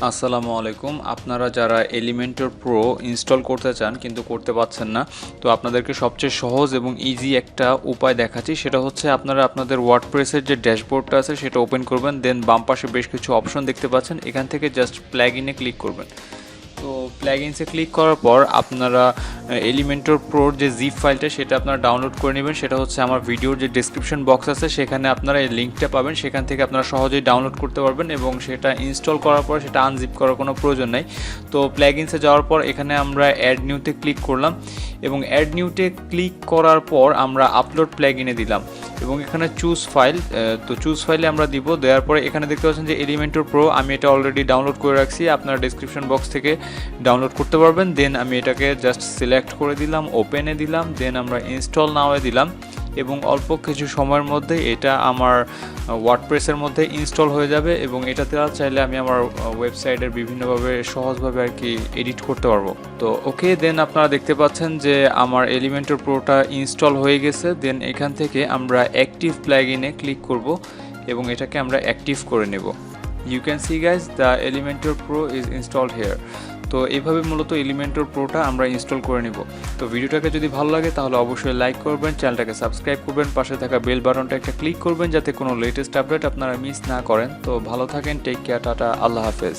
আসসালামু আলাইকুম। আপনারা যারা এলিমেন্টর প্রো ইনস্টল করতে চান কিন্তু করতে পারছেন না, তো আপনাদেরকে সবচেয়ে সহজ এবং ইজি একটা উপায় দেখাচ্ছি। সেটা হচ্ছে আপনারা আপনাদের ওয়ার্ডপ্রেসের যে ড্যাশবোর্ডটা আছে সেটা ওপেন করবেন, দেন বাম পাশে বেশ কিছু অপশন দেখতে পাচ্ছেন, এখান থেকে জাস্ট প্লাগইনে ক্লিক করবেন। তো প্লাগইনসে ক্লিক করার পর আপনারা এলিমেন্টর প্রোর যে জিপ ফাইলটা সেটা আপনারা ডাউনলোড করে নেবেন। সেটা হচ্ছে আমার ভিডিওর যে ডেসক্রিপশন বক্স আছে সেখানে আপনারা এই লিঙ্কটা পাবেন, সেখান থেকে আপনারা সহজেই ডাউনলোড করতে পারবেন এবং সেটা ইনস্টল করার পর সেটা আনজিপ করার কোনো প্রয়োজন নেই। তো প্লাগইনসে যাওয়ার পর এখানে আমরা অ্যাড নিউতে ক্লিক করলাম এবং অ্যাড নিউতে ক্লিক করার পর আমরা আপলোড প্লাগইনে দিলাম এবং এখানে চুজ ফাইল, তো চুজ ফাইলে আমরা দিব। দেওয়ার পরে এখানে দেখতে পাচ্ছেন যে এলিমেন্টর প্রো, আমি এটা অলরেডি ডাউনলোড করে রাখছি, আপনারা ডেসক্রিপশন বক্স থেকে ডাউনলোড করতে পারবেন। দেন আমি এটাকে জাস্ট সিলেক্ট করে দিলাম, ওপেনে দিলাম, দেন আমরা ইনস্টল নাওয়ে দিলাম এবং অল্প কিছু সময়ের মধ্যে এটা আমার ওয়ার্ডপ্রেসের মধ্যে ইনস্টল হয়ে যাবে এবং এটাতে চাইলে আমি আমার ওয়েবসাইটের বিভিন্নভাবে সহজভাবে আর কি এডিট করতে পারবো। তো ওকে, দেন আপনারা দেখতে পাচ্ছেন যে আমার এলিমেন্টর প্রোটা ইনস্টল হয়ে গেছে। দেন এখান থেকে আমরা অ্যাক্টিভ প্লাগইনে ক্লিক করব এবং এটাকে আমরা অ্যাক্টিভ করে নেব। You can see guys, the Elementor pro is installed here. তো এইভাবে মূলত এলিমেন্টর প্রোটা আমরা ইনস্টল করে নিব। তো ভিডিওটাকে যদি ভালো লাগে তাহলে অবশ্যই লাইক করবেন, চ্যানেলটাকে সাবস্ক্রাইব করবেন, পাশে থাকা বেল বাটনটা একটা ক্লিক করবেন যাতে কোনো লেটেস্ট আপডেট আপনারা মিস না করেন। তো ভালো থাকেন, টেক কেয়ার, টাটা, আল্লাহ হাফেজ।